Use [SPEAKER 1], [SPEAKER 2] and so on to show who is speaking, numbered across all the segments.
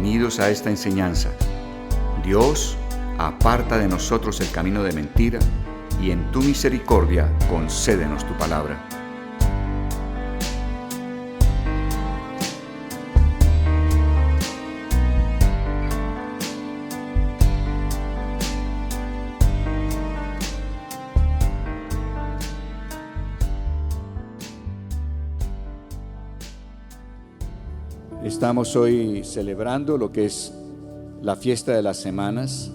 [SPEAKER 1] bienvenidos a esta enseñanza. Dios, aparta de nosotros el camino de mentira y en tu misericordia concédenos tu palabra. Estamos hoy celebrando lo que es la fiesta de las semanas.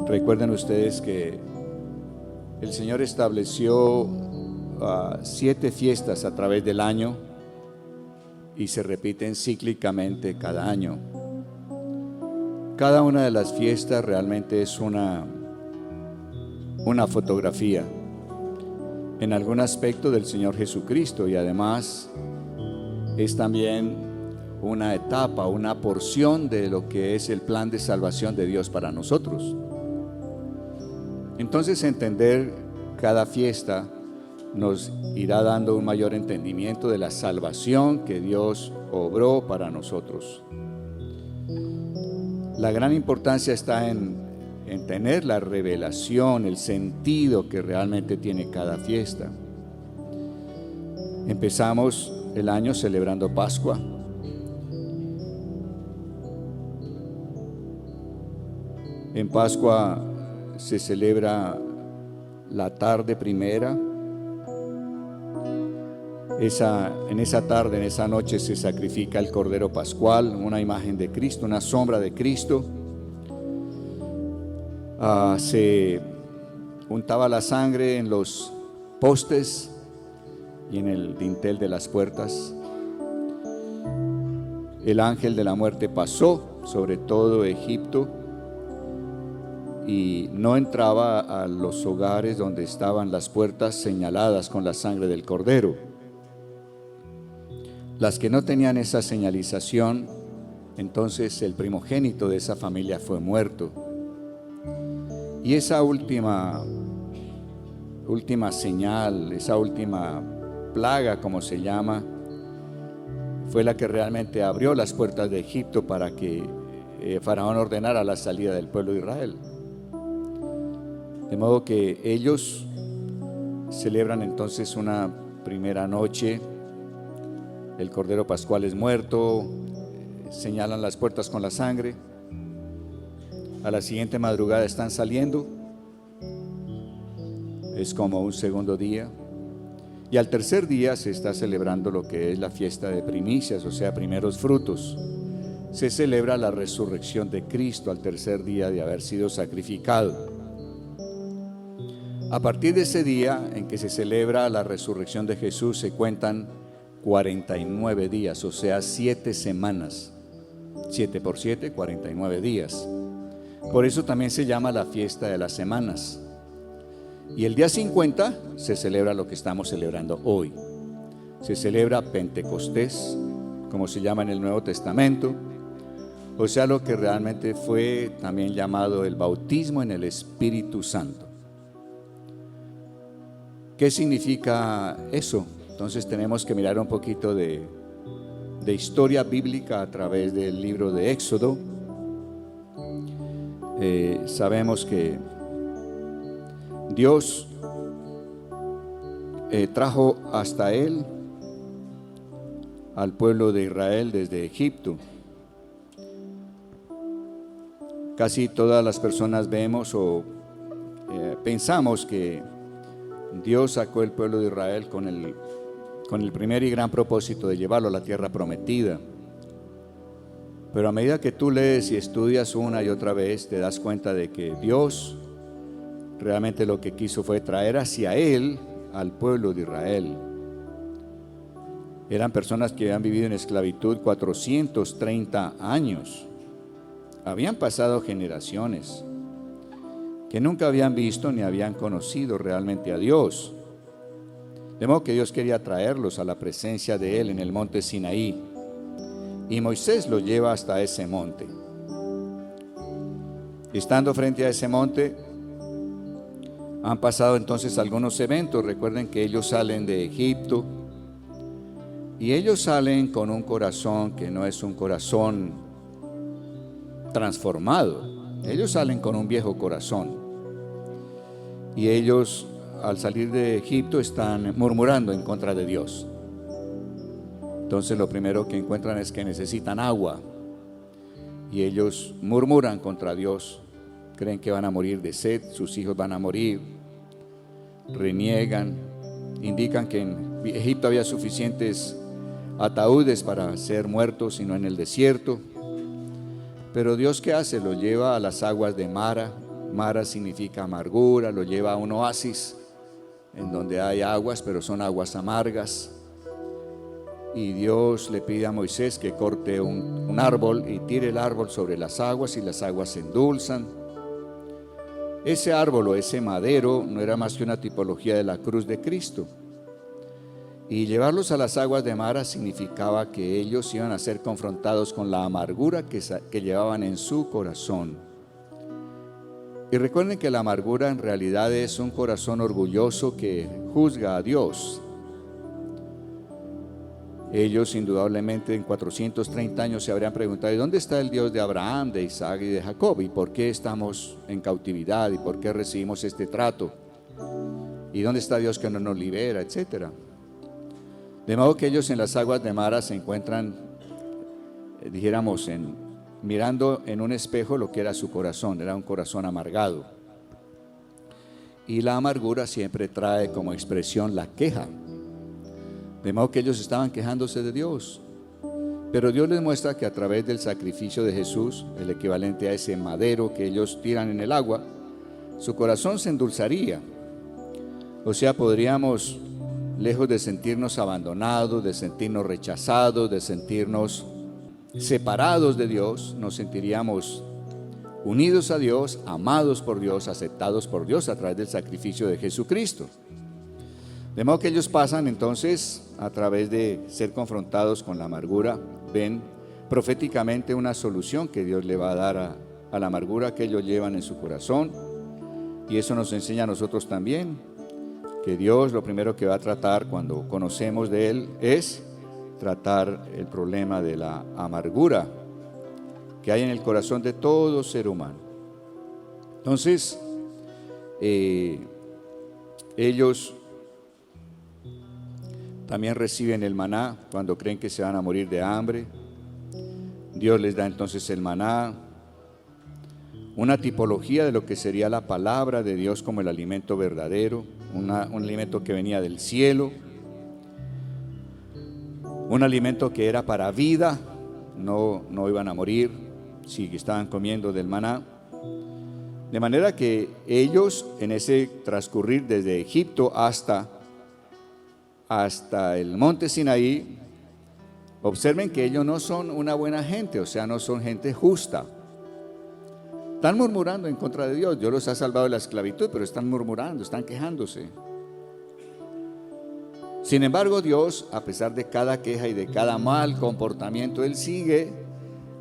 [SPEAKER 1] Recuerden ustedes que el Señor estableció 7 fiestas a través del año y se repiten cíclicamente cada año. Cada una de las fiestas realmente es una fotografía en algún aspecto del Señor Jesucristo, y además es también una etapa, una porción de lo que es el plan de salvación de Dios para nosotros. Entonces, entender cada fiesta nos irá dando un mayor entendimiento de la salvación que Dios obró para nosotros. La gran importancia está en tener la revelación, el sentido que realmente tiene cada fiesta. Empezamos el año celebrando Pascua. En Pascua se celebra la tarde primera. En esa tarde, en esa noche, se sacrifica el Cordero Pascual, una imagen de Cristo, una sombra de Cristo. Se untaba la sangre en los postes y en el dintel de las puertas. El ángel de la muerte pasó sobre todo Egipto y no entraba a los hogares donde estaban las puertas señaladas con la sangre del cordero. Las que no tenían esa señalización, entonces el primogénito de esa familia fue muerto. Y esa última señal, esa última plaga, como se llama, fue la que realmente abrió las puertas de Egipto para que Faraón ordenara la salida del pueblo de Israel. De modo que ellos celebran entonces una primera noche, el Cordero Pascual es muerto, señalan las puertas con la sangre. A la siguiente madrugada están saliendo, es como un segundo día. Y al tercer día se está celebrando lo que es la fiesta de primicias, o sea, primeros frutos. Se celebra la resurrección de Cristo al tercer día de haber sido sacrificado. A partir de ese día en que se celebra la resurrección de Jesús, se cuentan 49 días, o sea, 7 semanas. 7 por 7, 49 días. Por eso también se llama la fiesta de las semanas. Y el día 50 se celebra lo que estamos celebrando hoy. Se celebra Pentecostés, como se llama en el Nuevo Testamento, o sea, lo que realmente fue también llamado el bautismo en el Espíritu Santo. ¿Qué significa eso? Entonces tenemos que mirar un poquito de historia bíblica a través del libro de Éxodo. Sabemos que Dios trajo hasta él al pueblo de Israel desde Egipto. Casi todas las personas vemos o pensamos que Dios sacó el pueblo de Israel con el primer y gran propósito de llevarlo a la tierra prometida. Pero a medida que tú lees y estudias una y otra vez, te das cuenta de que Dios realmente lo que quiso fue traer hacia él al pueblo de Israel. Eran personas que habían vivido en esclavitud 430 años. Habían pasado generaciones que nunca habían visto ni habían conocido realmente a Dios. De modo que Dios quería traerlos a la presencia de él en el monte Sinaí. Y Moisés los lleva hasta ese monte. Estando frente a ese monte, han pasado entonces algunos eventos. Recuerden que ellos salen de Egipto, Y ellos salen con un corazón que no es un corazón transformado. Ellos salen con un viejo corazón. Y ellos, al salir de Egipto, están murmurando en contra de Dios. Entonces lo primero que encuentran es que necesitan agua. Y ellos murmuran contra Dios. Creen que van a morir de sed, sus hijos van a morir. Reniegan. Indican que en Egipto había suficientes ataúdes para ser muertos y no en el desierto. Pero Dios, ¿qué hace? Lo lleva a las aguas de Mara. Mara significa amargura. Lo lleva a un oasis en donde hay aguas, pero son aguas amargas. Y Dios le pide a Moisés que corte un árbol y tire el árbol sobre las aguas, y las aguas se endulzan. Ese árbol o ese madero no era más que una tipología de la cruz de Cristo. Y llevarlos a las aguas de Mara significaba que ellos iban a ser confrontados con la amargura que llevaban en su corazón. Y recuerden que la amargura en realidad es un corazón orgulloso que juzga a Dios. Ellos indudablemente en 430 años se habrían preguntado: ¿y dónde está el Dios de Abraham, de Isaac y de Jacob? ¿Y por qué estamos en cautividad? ¿Y por qué recibimos este trato? ¿Y dónde está Dios que no nos libera? Etcétera. De modo que ellos en las aguas de Mara se encuentran, dijéramos, mirando en un espejo lo que era su corazón. Era un corazón amargado. Y la amargura siempre trae como expresión la queja. De modo que ellos estaban quejándose de Dios. Pero Dios les muestra que a través del sacrificio de Jesús, el equivalente a ese madero que ellos tiran en el agua, su corazón se endulzaría. O sea, podríamos, lejos de sentirnos abandonados, de sentirnos rechazados, de sentirnos separados de Dios, nos sentiríamos unidos a Dios, amados por Dios, aceptados por Dios a través del sacrificio de Jesucristo. De modo que ellos pasan entonces, a través de ser confrontados con la amargura, ven proféticamente una solución que Dios le va a dar a la amargura que ellos llevan en su corazón. Y eso nos enseña a nosotros también, que Dios lo primero que va a tratar cuando conocemos de Él es tratar el problema de la amargura que hay en el corazón de todo ser humano. Entonces, ellos también reciben el maná cuando creen que se van a morir de hambre. Dios les da entonces el maná, una tipología de lo que sería la palabra de Dios como el alimento verdadero, un alimento que venía del cielo, un alimento que era para vida, no iban a morir si estaban comiendo del maná. De manera que ellos, en ese transcurrir desde Egipto hasta el monte Sinaí, observen que ellos no son una buena gente, o sea, no son gente justa. Están murmurando en contra de Dios. Dios los ha salvado de la esclavitud, pero están murmurando, están quejándose. Sin embargo, Dios, a pesar de cada queja y de cada mal comportamiento, Él sigue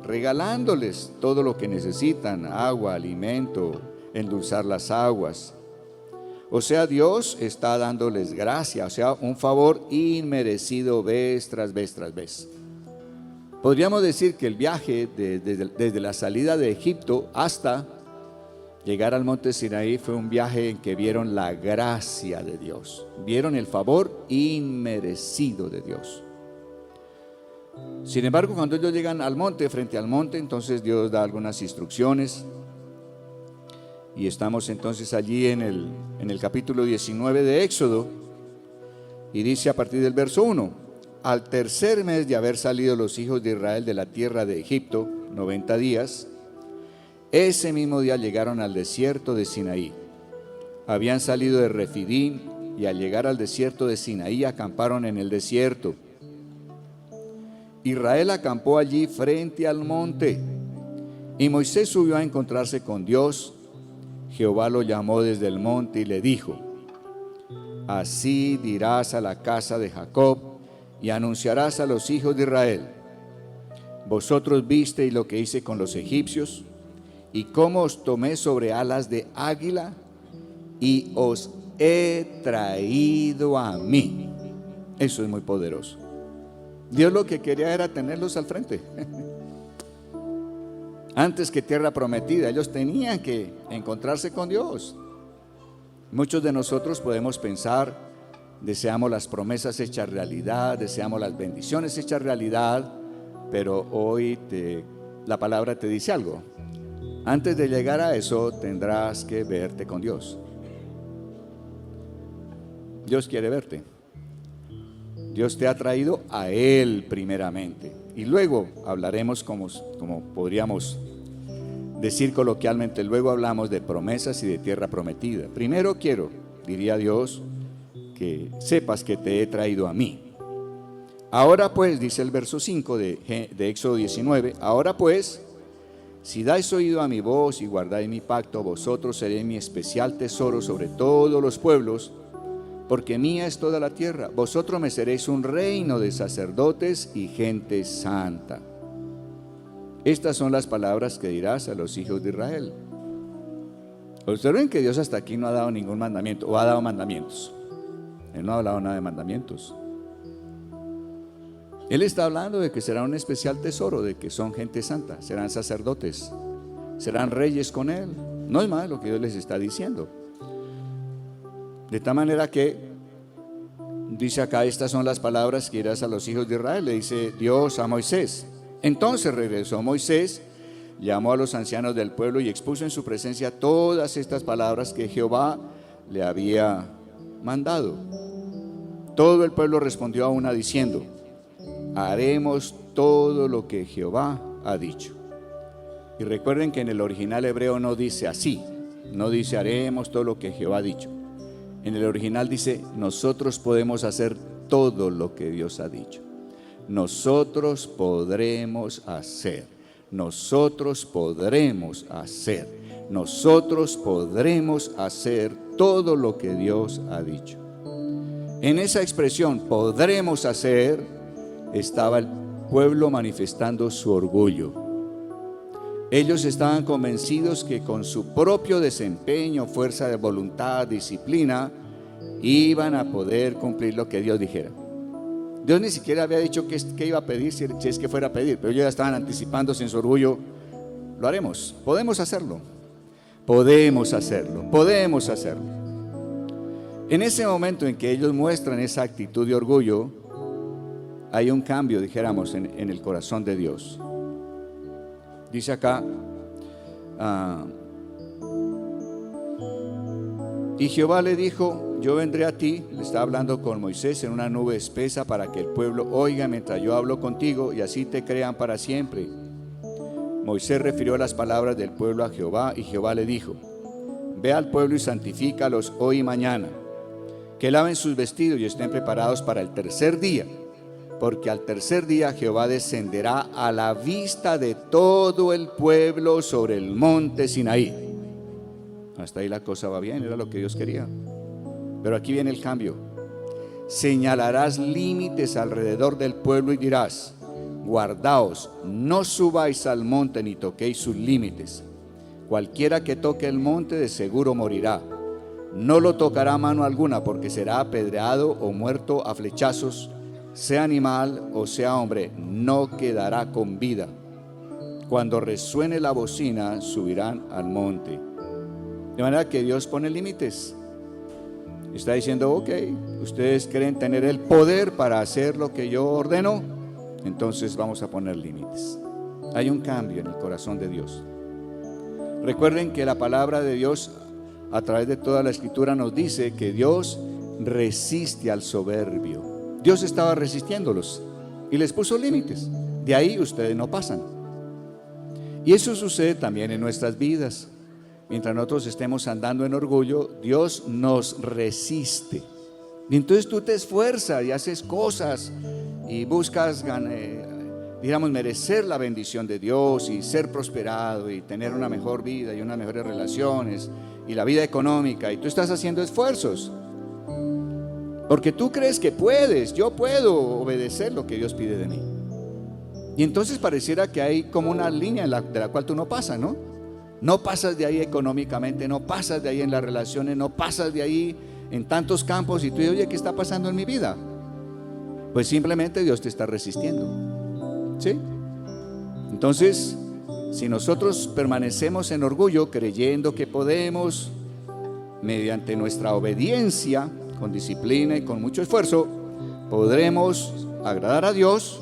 [SPEAKER 1] regalándoles todo lo que necesitan: agua, alimento, endulzar las aguas. O sea, Dios está dándoles gracia, o sea, un favor inmerecido vez tras vez tras vez. Podríamos decir que el viaje desde la salida de Egipto hasta llegar al monte Sinaí fue un viaje en que vieron la gracia de Dios, vieron el favor inmerecido de Dios. Sin embargo, cuando ellos llegan al monte, frente al monte, entonces Dios da algunas instrucciones. Y estamos entonces allí en el capítulo 19 de Éxodo, y dice a partir del verso 1: al tercer mes de haber salido los hijos de Israel de la tierra de Egipto, 90 días, ese mismo día llegaron al desierto de Sinaí. Habían salido de Refidim, y al llegar al desierto de Sinaí acamparon en el desierto. Israel acampó allí frente al monte, y Moisés subió a encontrarse con Dios. Jehová lo llamó desde el monte y le dijo: así dirás a la casa de Jacob y anunciarás a los hijos de Israel: vosotros visteis lo que hice con los egipcios, y cómo os tomé sobre alas de águila, y os he traído a mí. Eso es muy poderoso. Dios lo que quería era tenerlos al frente. Antes que tierra prometida, ellos tenían que encontrarse con Dios. Muchos de nosotros podemos pensar, deseamos las promesas hechas realidad, deseamos las bendiciones hechas realidad, pero hoy la palabra te dice algo. Antes de llegar a eso, tendrás que verte con Dios. Dios quiere verte. Dios te ha traído a Él primeramente. Y luego hablaremos como podríamos decir coloquialmente, luego hablamos de promesas y de tierra prometida. Primero quiero, diría Dios, que sepas que te he traído a mí. Ahora pues, dice el verso 5 de Éxodo 19, ahora pues, si dais oído a mi voz y guardáis mi pacto, vosotros seréis mi especial tesoro sobre todos los pueblos, porque mía es toda la tierra. Vosotros me seréis un reino de sacerdotes y gente santa. Estas son las palabras que dirás a los hijos de Israel. Observen que Dios hasta aquí no ha dado ningún mandamiento, o ha dado mandamientos. Él no ha hablado nada de mandamientos. Él está hablando de que será un especial tesoro, de que son gente santa, serán sacerdotes, serán reyes con Él. No es más lo que Dios les está diciendo. De tal manera que, dice acá, estas son las palabras que dirás a los hijos de Israel, le dice Dios a Moisés. Entonces regresó Moisés, llamó a los ancianos del pueblo y expuso en su presencia todas estas palabras que Jehová le había mandado. Todo el pueblo respondió a una diciendo, haremos todo lo que Jehová ha dicho. Y recuerden que en el original hebreo no dice así, no dice haremos todo lo que Jehová ha dicho. En el original dice, nosotros podemos hacer todo lo que Dios ha dicho. Nosotros podremos hacer. Nosotros podremos hacer. Nosotros podremos hacer todo lo que Dios ha dicho. En esa expresión, podremos hacer, estaba el pueblo manifestando su orgullo. Ellos estaban convencidos que con su propio desempeño, fuerza de voluntad, disciplina, iban a poder cumplir lo que Dios dijera. Dios ni siquiera había dicho qué iba a pedir, si es que fuera a pedir, pero ellos ya estaban anticipándose en su orgullo. Lo haremos, podemos hacerlo, podemos hacerlo, podemos hacerlo. En ese momento en que ellos muestran esa actitud de orgullo, hay un cambio, dijéramos, en el corazón de Dios. Dice acá, y Jehová le dijo, yo vendré a ti, le está hablando con Moisés en una nube espesa para que el pueblo oiga mientras yo hablo contigo y así te crean para siempre. Moisés refirió las palabras del pueblo a Jehová y Jehová le dijo, ve al pueblo y santifícalos hoy y mañana, que laven sus vestidos y estén preparados para el tercer día. Porque al tercer día Jehová descenderá a la vista de todo el pueblo sobre el monte Sinaí. Hasta ahí la cosa va bien, era lo que Dios quería. Pero aquí viene el cambio. Señalarás límites alrededor del pueblo y dirás, guardaos, no subáis al monte ni toquéis sus límites. Cualquiera que toque el monte de seguro morirá. No lo tocará mano alguna porque será apedreado o muerto a flechazos. Sea animal o sea hombre, no quedará con vida. Cuando resuene la bocina, subirán al monte. De manera que Dios pone límites. Está diciendo, ok, ustedes creen tener el poder para hacer lo que yo ordeno, entonces vamos a poner límites. Hay un cambio en el corazón de Dios. Recuerden que la palabra de Dios, a través de toda la escritura, nos dice que Dios resiste al soberbio. Dios estaba resistiéndolos y les puso límites. De ahí ustedes no pasan. Y eso sucede también en nuestras vidas. Mientras nosotros estemos andando en orgullo, Dios nos resiste. Y entonces tú te esfuerzas y haces cosas y buscas, digamos, merecer la bendición de Dios y ser prosperado y tener una mejor vida y unas mejores relaciones y la vida económica. Y tú estás haciendo esfuerzos. Porque tú crees que puedes, yo puedo obedecer lo que Dios pide de mí. Y entonces pareciera que hay como una línea de la cual tú no pasas, ¿no? No pasas de ahí económicamente, no pasas de ahí en las relaciones, no pasas de ahí en tantos campos y tú dices, oye, ¿qué está pasando en mi vida? Pues simplemente Dios te está resistiendo. ¿Sí? Entonces, si nosotros permanecemos en orgullo, creyendo que podemos, mediante nuestra obediencia, con disciplina y con mucho esfuerzo, podremos agradar a Dios.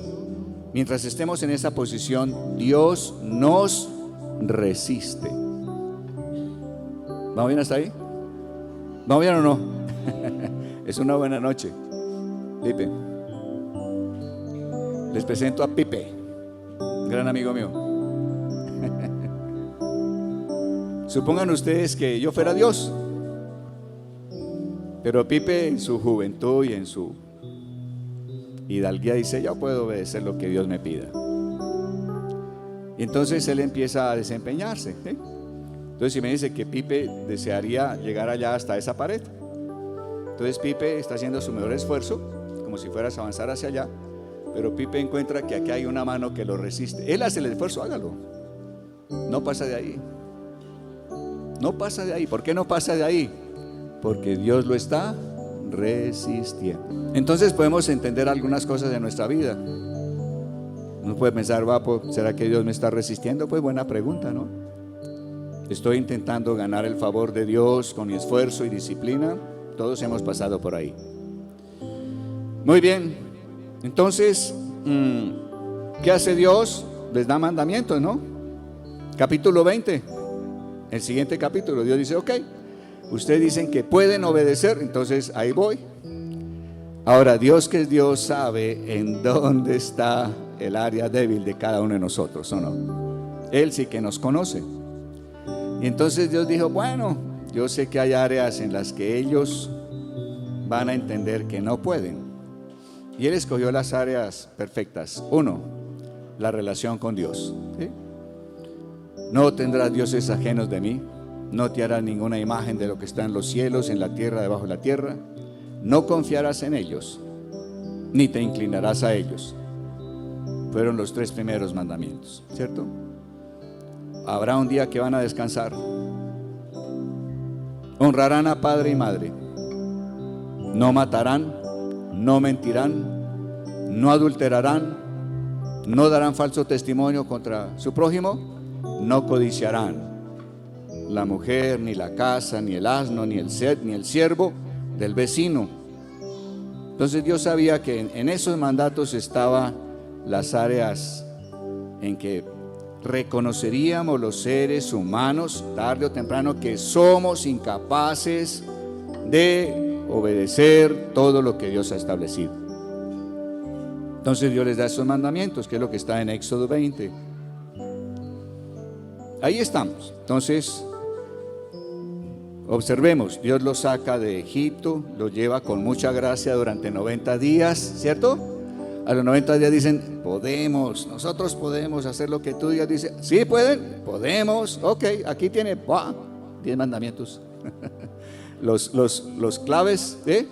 [SPEAKER 1] Mientras estemos en esa posición, Dios nos resiste. ¿Vamos bien hasta ahí? ¿Vamos bien o no? Es una buena noche. Pipe. Les presento a Pipe, un gran amigo mío. Supongan ustedes que yo fuera Dios, pero Pipe en su juventud y en su hidalguía dice: yo puedo obedecer lo que Dios me pida. Y entonces él empieza a desempeñarse, ¿sí? Entonces si me dice que Pipe desearía llegar allá hasta esa pared, entonces Pipe está haciendo su mejor esfuerzo, como si fueras a avanzar hacia allá, pero Pipe encuentra que aquí hay una mano que lo resiste. Él hace el esfuerzo, hágalo. No pasa de ahí. No pasa de ahí. ¿Por qué no pasa de ahí? Porque Dios lo está resistiendo. Entonces podemos entender algunas cosas de nuestra vida. Uno puede pensar: ¿será que Dios me está resistiendo? Pues buena pregunta, ¿no? Estoy intentando ganar el favor de Dios con mi esfuerzo y disciplina. Todos hemos pasado por ahí. Muy bien. Entonces, ¿qué hace Dios? Les da mandamientos, ¿no? Capítulo 20. El siguiente capítulo, Dios dice: ok, ustedes dicen que pueden obedecer, entonces ahí voy. Ahora, Dios, que es Dios, sabe en dónde está el área débil de cada uno de nosotros, ¿o no? Él sí que nos conoce. Y entonces Dios dijo: bueno, yo sé que hay áreas en las que ellos van a entender que no pueden. Y Él escogió las áreas perfectas. Uno, la relación con Dios, ¿sí? No tendrás dioses ajenos de mí. No te harás ninguna imagen de lo que está en los cielos, en la tierra, debajo de la tierra. No confiarás en ellos, ni te inclinarás a ellos. Fueron los 3 primeros mandamientos, ¿cierto? Habrá un día que van a descansar. Honrarán a padre y madre. No matarán, no mentirán, no adulterarán, no darán falso testimonio contra su prójimo, no codiciarán la mujer, ni la casa, ni el asno, ni el siervo del vecino. Entonces Dios sabía que en esos mandatos estaban las áreas en que reconoceríamos los seres humanos tarde o temprano que somos incapaces de obedecer todo lo que Dios ha establecido. Entonces Dios les da esos mandamientos, que es lo que está en Éxodo 20. Ahí estamos. Entonces, observemos, Dios los saca de Egipto, los lleva con mucha gracia durante 90 días, ¿cierto? A los 90 días dicen: nosotros podemos hacer lo que tú digas. Dice: ¿sí pueden? Podemos. Ok, aquí tiene 10 mandamientos. los claves, ¿eh?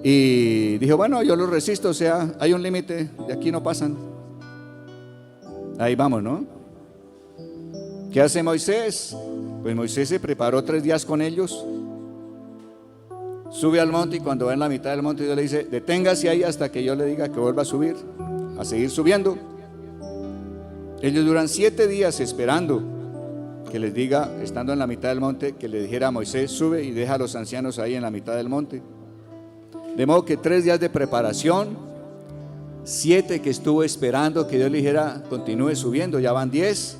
[SPEAKER 1] Y dijo: bueno, yo los resisto, o sea, hay un límite, de aquí no pasan. Ahí vamos, ¿no? ¿Qué hace Moisés? Pues Moisés se preparó 3 días con ellos. Sube al monte, y cuando va en la mitad del monte, Dios le dice: deténgase ahí hasta que yo le diga que vuelva a subir, a seguir subiendo. Ellos duran 7 días esperando que les diga, estando en la mitad del monte, que le dijera a Moisés: sube y deja a los ancianos ahí en la mitad del monte. De modo que 3 días de preparación, 7 que estuvo esperando que Dios le dijera: continúe subiendo, ya van 10.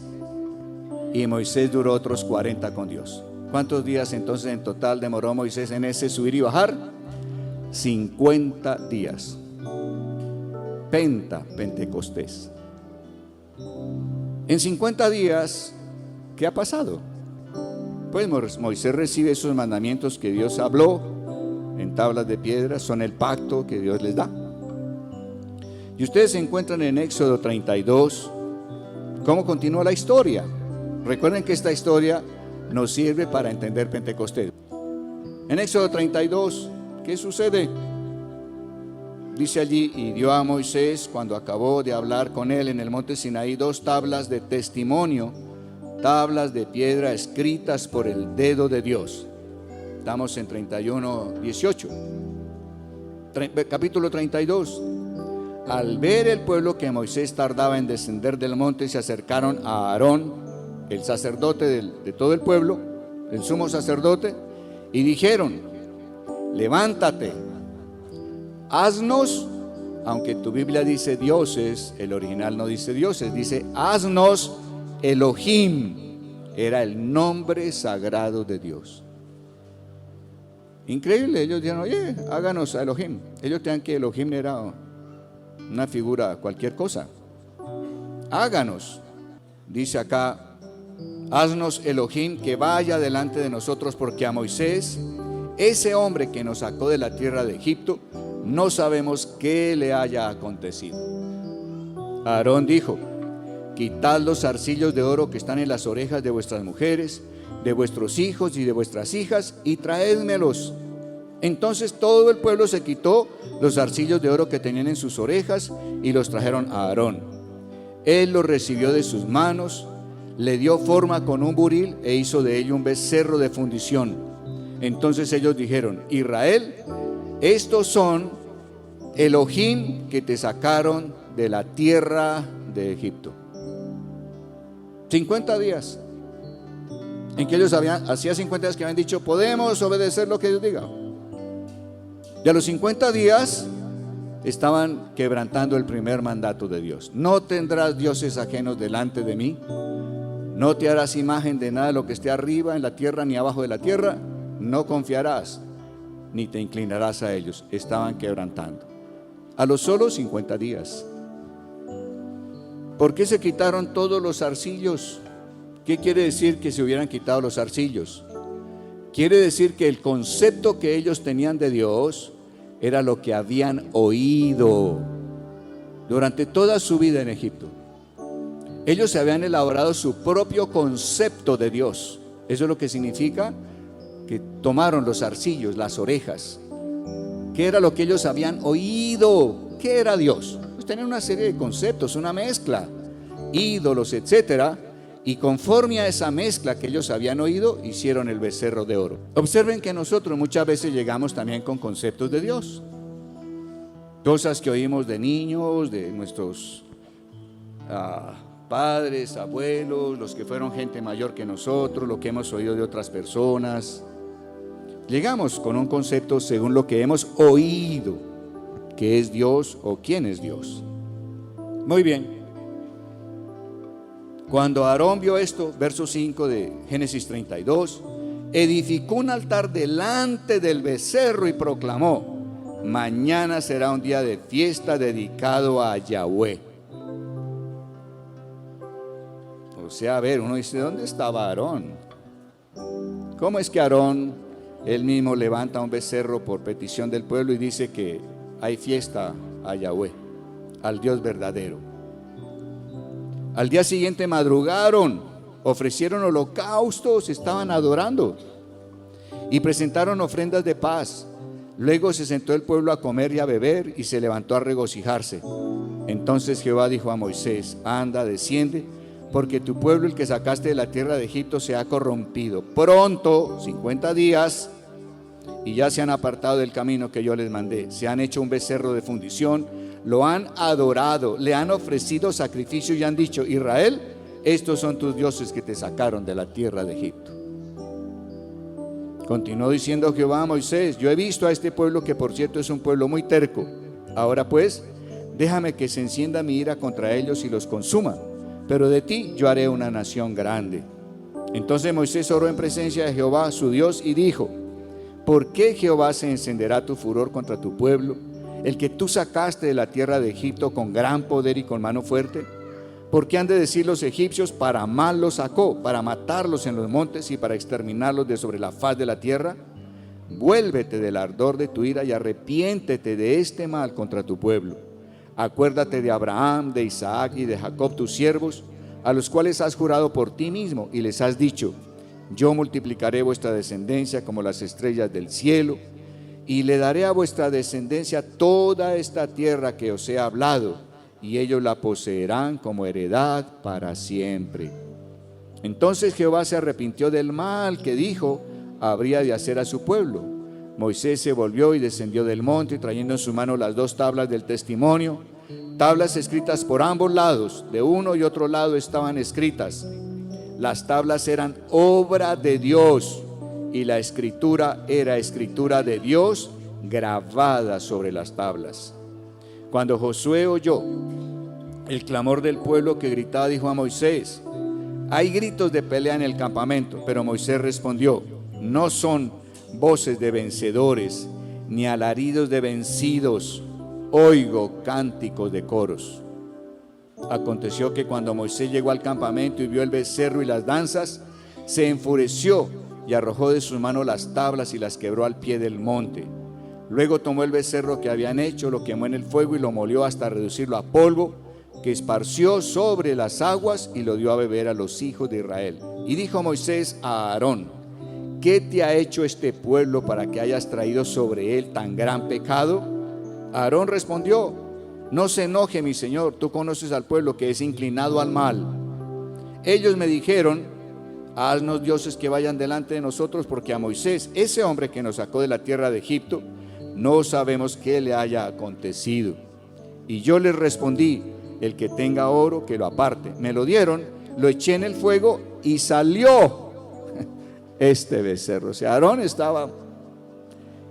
[SPEAKER 1] Y Moisés duró otros 40 con Dios. ¿Cuántos días entonces en total demoró Moisés en ese subir y bajar? 50 días. Pentecostés. En 50 días, ¿qué ha pasado? Pues Moisés recibe esos mandamientos que Dios habló en tablas de piedra, son el pacto que Dios les da. Y ustedes se encuentran en Éxodo 32. ¿Cómo continúa la historia? Recuerden que esta historia nos sirve para entender Pentecostés. En Éxodo 32, ¿qué sucede? Dice allí: y dio a Moisés, cuando acabó de hablar con él en el monte Sinaí, 2 tablas de testimonio, tablas de piedra escritas por el dedo de Dios. Estamos en 31:18. capítulo 32. Al ver el pueblo que Moisés tardaba en descender del monte, se acercaron a Aarón, el sacerdote de todo el pueblo, el sumo sacerdote, y dijeron: levántate, haznos, aunque tu Biblia dice dioses, el original no dice dioses, dice haznos Elohim, era el nombre sagrado de Dios. Increíble, ellos dijeron: oye, háganos a Elohim. Ellos tenían que Elohim era una figura, cualquier cosa. Háganos, dice acá, haznos Elohim que vaya delante de nosotros, porque a Moisés, ese hombre que nos sacó de la tierra de Egipto, no sabemos qué le haya acontecido. Aarón dijo: quitad los zarcillos de oro que están en las orejas de vuestras mujeres, de vuestros hijos y de vuestras hijas, y traédmelos. Entonces todo el pueblo se quitó los zarcillos de oro que tenían en sus orejas y los trajeron a Aarón. Él los recibió de sus manos, le dio forma con un buril e hizo de ello un becerro de fundición. Entonces ellos dijeron: Israel, estos son Elohim que te sacaron de la tierra de Egipto. 50 días en que ellos hacía 50 días que habían dicho: podemos obedecer lo que Dios diga. Y a los 50 días estaban quebrantando el primer mandato de Dios: no tendrás dioses ajenos delante de mí, no te harás imagen de nada de lo que esté arriba en la tierra ni abajo de la tierra, no confiarás ni te inclinarás a ellos. Estaban quebrantando a los solos 50 días. ¿Por qué se quitaron todos los zarcillos? ¿Qué quiere decir que se hubieran quitado los zarcillos? Quiere decir que el concepto que ellos tenían de Dios era lo que habían oído durante toda su vida en Egipto. Ellos se habían elaborado su propio concepto de Dios. Eso es lo que significa que tomaron los zarcillos, las orejas. ¿Qué era lo que ellos habían oído? ¿Qué era Dios? Pues tenían una serie de conceptos, una mezcla, ídolos, etcétera. Y conforme a esa mezcla que ellos habían oído, hicieron el becerro de oro. Observen que nosotros muchas veces llegamos también con conceptos de Dios, cosas que oímos de niños, de nuestros padres, abuelos, los que fueron gente mayor que nosotros, lo que hemos oído de otras personas. Llegamos con un concepto según lo que hemos oído que es Dios o quién es Dios. Muy bien. Cuando Aarón vio esto, verso 5 de Génesis 32, edificó un altar delante del becerro y proclamó: mañana será un día de fiesta dedicado a Yahweh. O sea, a ver, uno dice: ¿dónde estaba Aarón? ¿Cómo es que Aarón, él mismo levanta un becerro por petición del pueblo y dice que hay fiesta a Yahweh, al Dios verdadero? Al día siguiente madrugaron, ofrecieron holocaustos, estaban adorando y presentaron ofrendas de paz. Luego se sentó el pueblo a comer y a beber y se levantó a regocijarse. Entonces Jehová dijo a Moisés: anda, desciende, porque tu pueblo, el que sacaste de la tierra de Egipto, se ha corrompido. Pronto, 50 días, y ya se han apartado del camino que yo les mandé. Se han hecho un becerro de fundición, lo han adorado, le han ofrecido sacrificio y han dicho: Israel, estos son tus dioses que te sacaron de la tierra de Egipto. Continuó diciendo Jehová a Moisés: yo he visto a este pueblo, que por cierto es un pueblo muy terco. Ahora pues, déjame que se encienda mi ira contra ellos y los consuma, pero de ti yo haré una nación grande. Entonces Moisés oró en presencia de Jehová su Dios y dijo: ¿por qué, Jehová, se encenderá tu furor contra tu pueblo, el que tú sacaste de la tierra de Egipto con gran poder y con mano fuerte? ¿Por qué han de decir los egipcios: para mal los sacó, para matarlos en los montes y para exterminarlos de sobre la faz de la tierra? Vuélvete del ardor de tu ira y arrepiéntete de este mal contra tu pueblo. Acuérdate de Abraham, de Isaac y de Jacob tus siervos, a los cuales has jurado por ti mismo y les has dicho: yo multiplicaré vuestra descendencia como las estrellas del cielo, y le daré a vuestra descendencia toda esta tierra que os he hablado, y ellos la poseerán como heredad para siempre. Entonces Jehová se arrepintió del mal que dijo habría de hacer a su pueblo. Moisés se volvió y descendió del monte, trayendo en su mano las 2 tablas del testimonio, tablas escritas por ambos lados, de uno y otro lado estaban escritas. Las tablas eran obra de Dios y la escritura era escritura de Dios grabada sobre las tablas. Cuando Josué oyó el clamor del pueblo que gritaba, dijo a Moisés: hay gritos de pelea en el campamento. Pero Moisés respondió: no son voces de vencedores, ni alaridos de vencidos, oigo cánticos de coros. Aconteció que cuando Moisés llegó al campamento y vio el becerro y las danzas, se enfureció y arrojó de sus manos las tablas y las quebró al pie del monte. Luego tomó el becerro que habían hecho, lo quemó en el fuego y lo molió hasta reducirlo a polvo, que esparció sobre las aguas y lo dio a beber a los hijos de Israel. Y dijo Moisés a Aarón: ¿qué te ha hecho este pueblo para que hayas traído sobre él tan gran pecado? Aarón respondió: no se enoje, mi señor, tú conoces al pueblo que es inclinado al mal. Ellos me dijeron: haznos dioses que vayan delante de nosotros, porque a Moisés, ese hombre que nos sacó de la tierra de Egipto, no sabemos qué le haya acontecido. Y yo les respondí: el que tenga oro, que lo aparte. Me lo dieron, lo eché en el fuego y salió este becerro. O sea, Aarón estaba,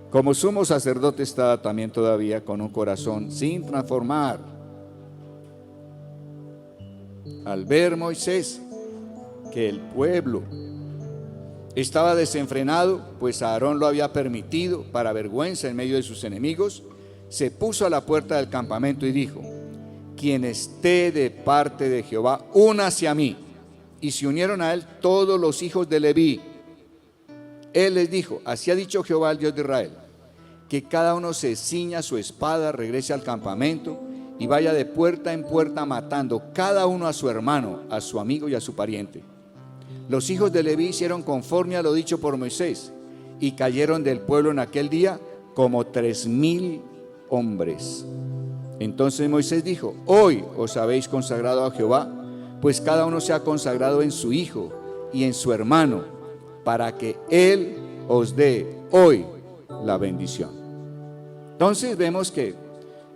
[SPEAKER 1] como sumo sacerdote, estaba también todavía con un corazón sin transformar. Al ver Moisés que el pueblo estaba desenfrenado, pues Aarón lo había permitido para vergüenza en medio de sus enemigos, se puso a la puerta del campamento y dijo: quien esté de parte de Jehová, únase a mí. Y se unieron a él todos los hijos de Leví. Él les dijo: así ha dicho Jehová, el Dios de Israel, que cada uno se ciña su espada, regrese al campamento y vaya de puerta en puerta matando cada uno a su hermano, a su amigo y a su pariente. Los hijos de Leví hicieron conforme a lo dicho por Moisés, y cayeron del pueblo en aquel día como 3,000 hombres. Entonces Moisés dijo: hoy os habéis consagrado a Jehová, pues cada uno se ha consagrado en su hijo y en su hermano, para que él os dé hoy la bendición. Entonces vemos que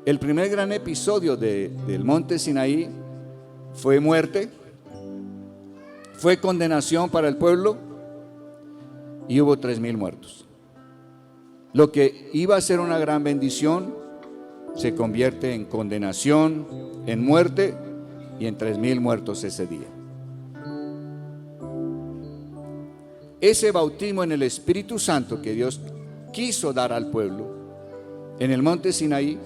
[SPEAKER 1] el primer gran episodio del monte Sinaí fue muerte, fue condenación para el pueblo y hubo 3,000 muertos. Lo que iba a ser una gran bendición se convierte en condenación, en muerte y en 3,000 muertos ese día. Ese bautismo en el Espíritu Santo que Dios quiso dar al pueblo en el monte Sinaí,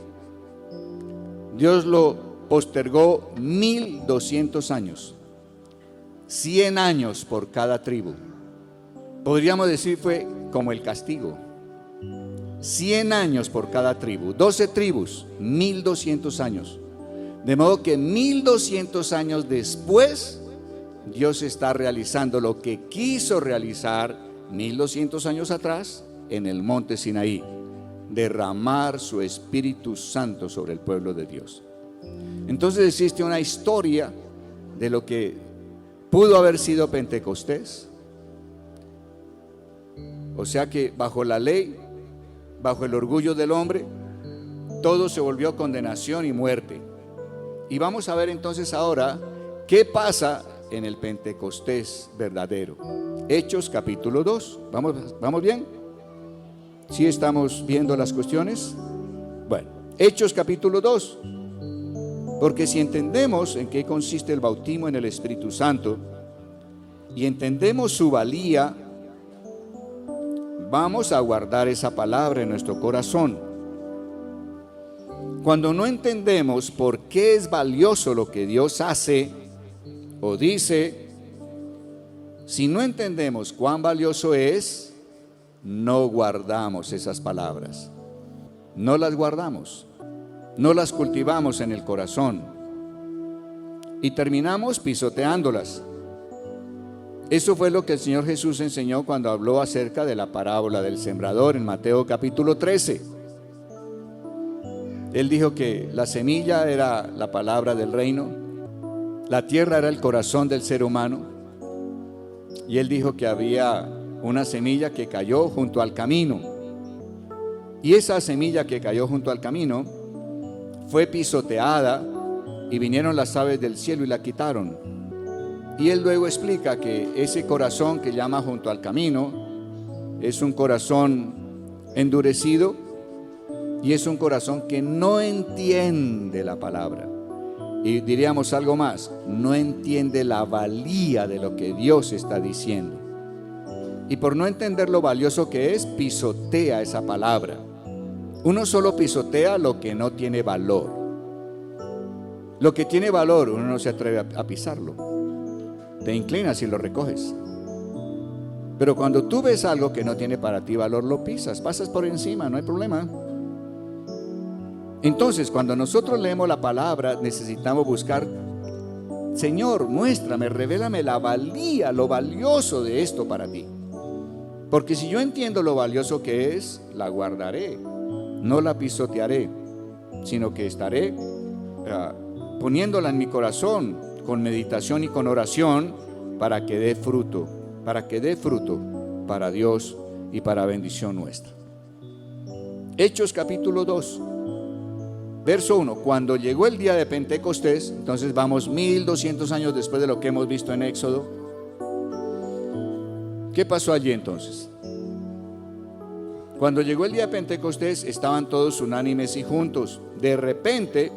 [SPEAKER 1] Dios lo postergó 1200 años, 100 años por cada tribu. Podríamos decir fue como el castigo. 100 años por cada tribu, 12 tribus, 1200 años. De modo que 1200 años después, Dios está realizando lo que quiso realizar 1200 años atrás en el monte Sinaí: derramar su Espíritu Santo sobre el pueblo de Dios. Entonces existe una historia de lo que pudo haber sido Pentecostés. O sea que bajo la ley, bajo el orgullo del hombre, todo se volvió condenación y muerte. Y vamos a ver entonces ahora qué pasa en el Pentecostés verdadero. Hechos capítulo 2. ¿Vamos bien? ¿Sí estamos viendo las cuestiones? Bueno, Hechos capítulo 2. Porque si entendemos en qué consiste el bautismo en el Espíritu Santo y entendemos su valía, vamos a guardar esa palabra en nuestro corazón. Cuando no entendemos por qué es valioso lo que Dios hace o dice, si no entendemos cuán valioso es, no guardamos esas palabras. No las guardamos, no las cultivamos en el corazón y terminamos pisoteándolas. Eso fue lo que el Señor Jesús enseñó cuando habló acerca de la parábola del sembrador en Mateo capítulo 13. Él dijo que la semilla era la palabra del reino, la tierra era el corazón del ser humano, y él dijo que había una semilla que cayó junto al camino. Y esa semilla que cayó junto al camino fue pisoteada y vinieron las aves del cielo y la quitaron. Y él luego explica que ese corazón que llama junto al camino es un corazón endurecido y es un corazón que no entiende la palabra. Y diríamos algo más, no entiende la valía de lo que Dios está diciendo. Y por no entender lo valioso que es, pisotea esa palabra. Uno solo pisotea lo que no tiene valor. Lo que tiene valor, uno no se atreve a pisarlo. Te inclinas y lo recoges. Pero cuando tú ves algo que no tiene para ti valor, lo pisas, pasas por encima, no hay problema. Entonces, cuando nosotros leemos la palabra, necesitamos buscar: Señor, muéstrame, revélame la valía, lo valioso de esto para ti. Porque si yo entiendo lo valioso que es, la guardaré, no la pisotearé, sino que estaré poniéndola en mi corazón con meditación y con oración para que dé fruto para Dios y para bendición nuestra. Hechos capítulo 2. Verso 1, cuando llegó el día de Pentecostés, entonces vamos 1200 años después de lo que hemos visto en Éxodo. ¿Qué pasó allí entonces? Cuando llegó el día de Pentecostés, estaban todos unánimes y juntos. De repente,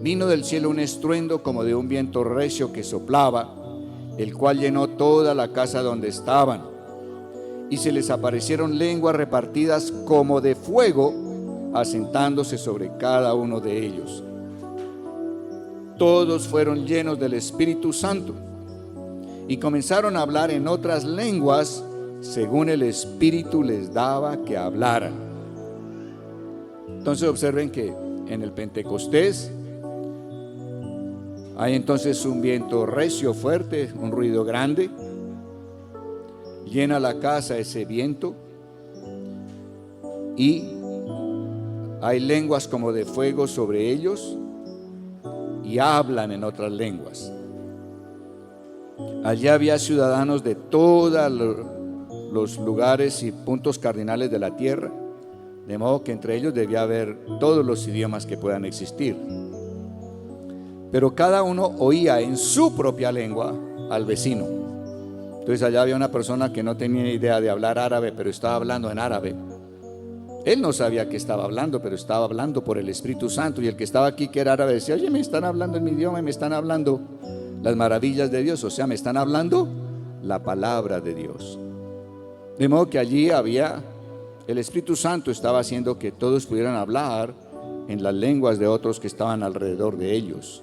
[SPEAKER 1] vino del cielo un estruendo como de un viento recio que soplaba, el cual llenó toda la casa donde estaban. Y se les aparecieron lenguas repartidas como de fuego, asentándose sobre cada uno de ellos. Todos fueron llenos del Espíritu Santo y comenzaron a hablar en otras lenguas según el Espíritu les daba que hablaran. Entonces observen que en el Pentecostés hay entonces un viento recio, fuerte, un ruido grande. Llena la casa ese viento y hay lenguas como de fuego sobre ellos y hablan en otras lenguas. Allí había ciudadanos de todos los lugares y puntos cardinales de la tierra, de modo que entre ellos debía haber todos los idiomas que puedan existir. Pero cada uno oía en su propia lengua al vecino. Entonces allá había una persona que no tenía idea de hablar árabe, pero estaba hablando en árabe. Él no sabía que estaba hablando, pero estaba hablando por el Espíritu Santo. Y el que estaba aquí, que era árabe, decía: oye, me están hablando en mi idioma, me están hablando las maravillas de Dios. O sea, me están hablando la palabra de Dios. De modo que allí el Espíritu Santo estaba haciendo que todos pudieran hablar en las lenguas de otros que estaban alrededor de ellos.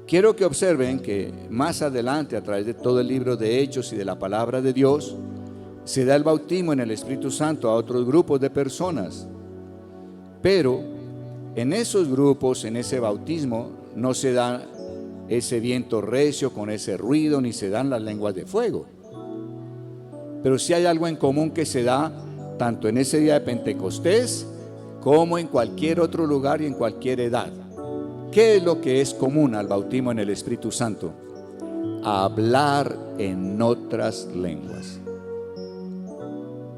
[SPEAKER 1] Quiero que observen que más adelante, a través de todo el libro de Hechos y de la palabra de Dios, se da el bautismo en el Espíritu Santo a otros grupos de personas. Pero en esos grupos, en ese bautismo, no se da ese viento recio con ese ruido, ni se dan las lenguas de fuego. Pero sí hay algo en común que se da tanto en ese día de Pentecostés como en cualquier otro lugar y en cualquier edad. ¿Qué es lo que es común al bautismo en el Espíritu Santo? Hablar en otras lenguas.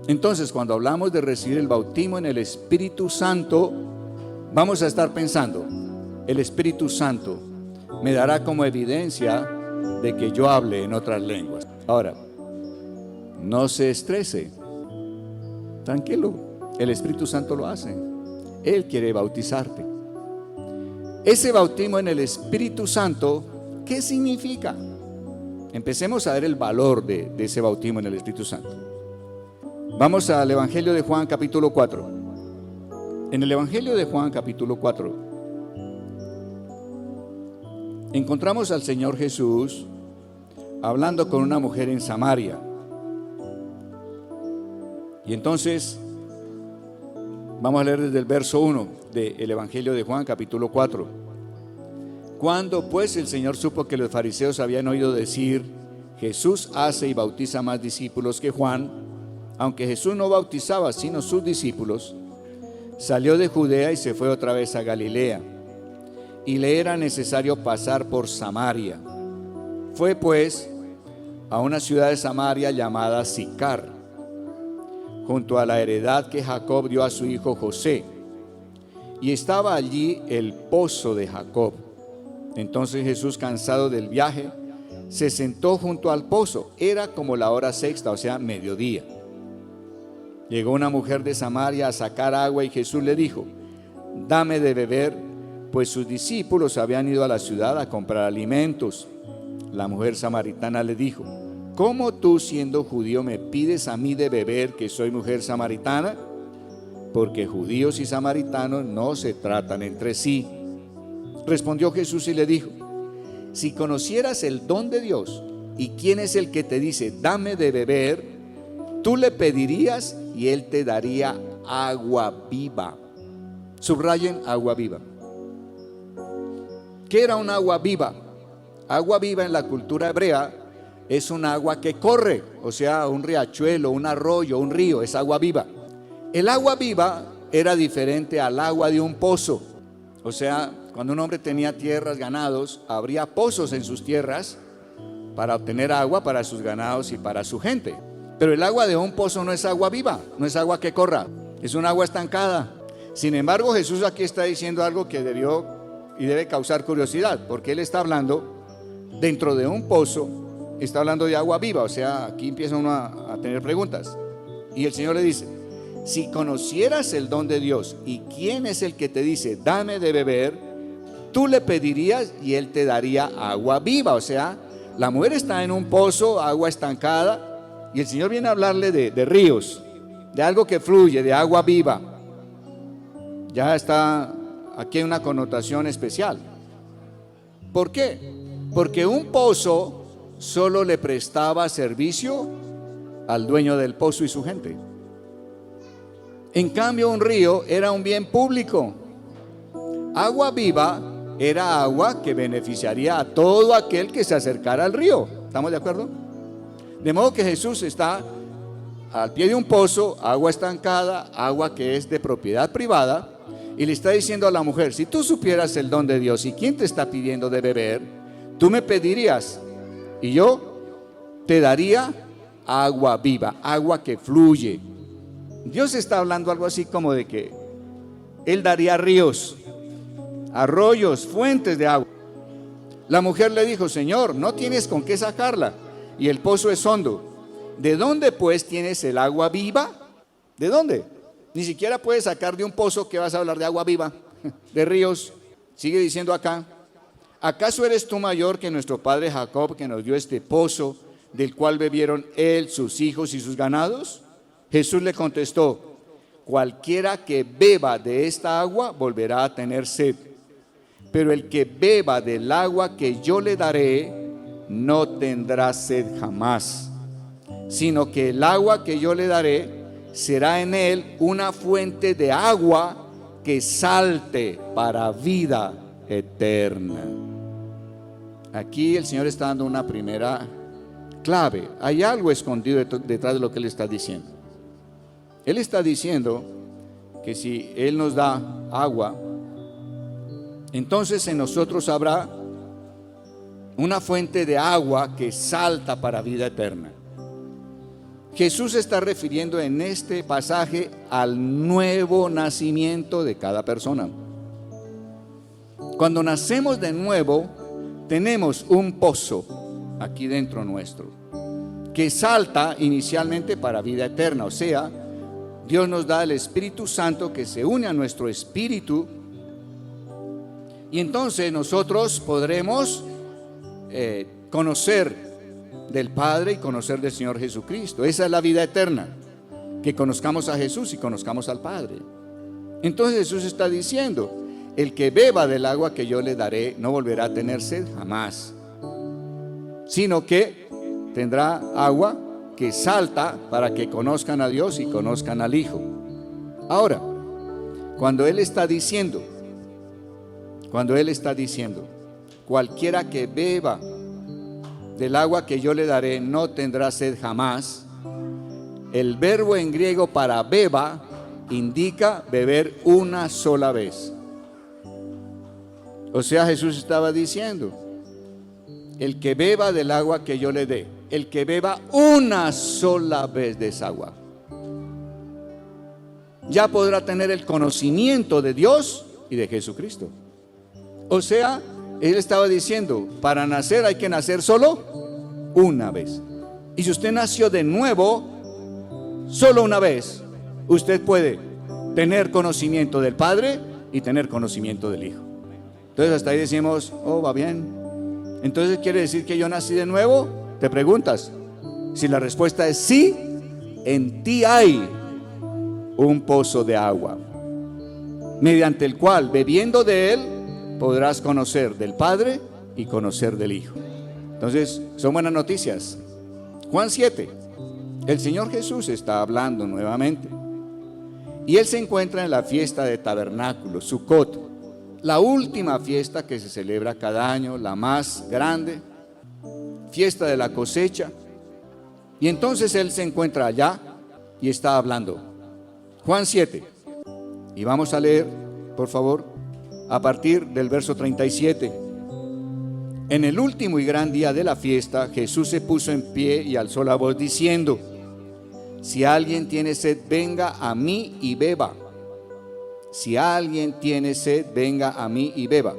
[SPEAKER 1] Entonces, cuando hablamos de recibir el bautismo en el Espíritu Santo, vamos a estar pensando: el Espíritu Santo me dará como evidencia de que yo hable en otras lenguas. Ahora, no se estrese, tranquilo, el Espíritu Santo lo hace. Él quiere bautizarte. Ese bautismo en el Espíritu Santo, ¿qué significa? Empecemos a ver el valor de ese bautismo en el Espíritu Santo. Vamos al Evangelio de Juan capítulo 4. En el Evangelio de Juan capítulo 4 encontramos al Señor Jesús hablando con una mujer en Samaria. Y entonces vamos a leer desde el verso 1 del Evangelio de Juan capítulo 4. Cuando pues el Señor supo que los fariseos habían oído decir: Jesús hace y bautiza más discípulos que Juan, aunque Jesús no bautizaba sino sus discípulos, salió de Judea y se fue otra vez a Galilea, y le era necesario pasar por Samaria. Fue pues a una ciudad de Samaria llamada Sicar, junto a la heredad que Jacob dio a su hijo José. Y estaba allí el pozo de Jacob. Entonces Jesús, cansado del viaje, se sentó junto al pozo. Era como la hora sexta, o sea, mediodía. Llegó una mujer de Samaria a sacar agua y Jesús le dijo: dame de beber, pues sus discípulos habían ido a la ciudad a comprar alimentos. La mujer samaritana le dijo: ¿cómo tú, siendo judío, me pides a mí de beber, que soy mujer samaritana? Porque judíos y samaritanos no se tratan entre sí. Respondió Jesús y le dijo: si conocieras el don de Dios y quién es el que te dice dame de beber, tú le pedirías y él te daría agua viva. Subrayen agua viva. ¿Qué era un agua viva? Agua viva en la cultura hebrea es un agua que corre, o sea, un riachuelo, un arroyo, un río, es agua viva. El agua viva era diferente al agua de un pozo. O sea, cuando un hombre tenía tierras, ganados, habría pozos en sus tierras para obtener agua para sus ganados y para su gente. Pero el agua de un pozo no es agua viva, no es agua que corra, es un agua estancada. Sin embargo, Jesús aquí está diciendo algo que debió y debe causar curiosidad, porque Él está hablando dentro de un pozo, está hablando de agua viva. O sea, aquí empieza uno a tener preguntas. Y el Señor le dice: si conocieras el don de Dios y quién es el que te dice dame de beber, tú le pedirías y Él te daría agua viva. O sea, la mujer está en un pozo, agua estancada, y el Señor viene a hablarle de ríos, de algo que fluye, de agua viva. Ya está, aquí hay una connotación especial. ¿Por qué? Porque un pozo solo le prestaba servicio al dueño del pozo y su gente. En cambio, un río era un bien público. Agua viva era agua que beneficiaría a todo aquel que se acercara al río. ¿Estamos de acuerdo? De modo que Jesús está al pie de un pozo, agua estancada, agua que es de propiedad privada, y le está diciendo a la mujer: si tú supieras el don de Dios y quién te está pidiendo de beber, tú me pedirías y yo te daría agua viva, agua que fluye. Dios está hablando algo así como de que Él daría ríos, arroyos, fuentes de agua. La mujer le dijo: Señor, no tienes con qué sacarla y el pozo es hondo. ¿De dónde pues tienes el agua viva? ¿De dónde? Ni siquiera puedes sacar de un pozo. ¿Que vas a hablar de agua viva? De ríos. Sigue diciendo acá: ¿acaso eres tú mayor que nuestro padre Jacob, que nos dio este pozo, del cual bebieron él, sus hijos y sus ganados? Jesús le contestó: cualquiera que beba de esta agua volverá a tener sed, pero el que beba del agua que yo le daré no tendrá sed jamás, sino que el agua que yo le daré será en él una fuente de agua que salte para vida eterna. Aquí el Señor está dando una primera clave. Hay algo escondido detrás de lo que Él está diciendo. Él está diciendo que si Él nos da agua, entonces en nosotros habrá una fuente de agua que salta para vida eterna. Jesús se está refiriendo en este pasaje al nuevo nacimiento de cada persona. Cuando nacemos de nuevo, tenemos un pozo aquí dentro nuestro, que salta inicialmente para vida eterna. O sea, Dios nos da el Espíritu Santo que se une a nuestro espíritu, y entonces nosotros podremos conocer del Padre y conocer del Señor Jesucristo. Esa es la vida eterna, que conozcamos a Jesús y conozcamos al Padre. Entonces Jesús está diciendo: el que beba del agua que yo le daré no volverá a tener sed jamás, sino que tendrá agua que salta para que conozcan a Dios y conozcan al Hijo. Ahora, cuando Él está diciendo, cualquiera que beba del agua que yo le daré no tendrá sed jamás, el verbo en griego para beba indica beber una sola vez. O sea, Jesús estaba diciendo: el que beba del agua que yo le dé, el que beba una sola vez de esa agua. ya podrá tener el conocimiento de Dios y de Jesucristo. O sea, él estaba diciendo, para nacer hay que nacer solo una vez. Y si usted nació de nuevo, solo una vez, usted puede tener conocimiento del Padre y tener conocimiento del Hijo. Entonces hasta ahí decimos, oh, va bien. Entonces quiere decir que yo nací de nuevo. Te preguntas, si la respuesta es sí, en ti hay un pozo de agua, mediante el cual, bebiendo de él, podrás conocer del Padre y conocer del Hijo. Entonces, son buenas noticias. Juan 7, el Señor Jesús está hablando nuevamente. Y él se encuentra en la fiesta de tabernáculos, Sukkot, la última fiesta que se celebra cada año, la más grande, fiesta de la cosecha. Y entonces él se encuentra allá y está hablando. Juan 7, y vamos a leer, por favor, a partir del verso 37. En el último y gran día de la fiesta, Jesús se puso en pie y alzó la voz diciendo: si alguien tiene sed, venga a mí y beba. Si alguien tiene sed, venga a mí y beba.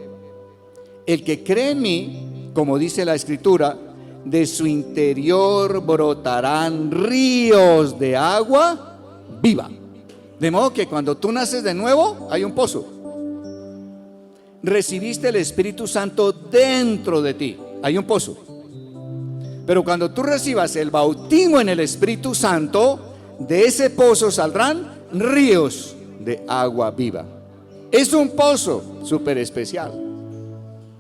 [SPEAKER 1] El que cree en mí, como dice la Escritura, de su interior brotarán ríos de agua viva. De modo que cuando tú naces de nuevo, hay un pozo. Recibiste el Espíritu Santo dentro de ti, hay un pozo. Pero cuando tú recibas el bautismo en el Espíritu Santo, de ese pozo saldrán ríos de agua viva. Es un pozo súper especial.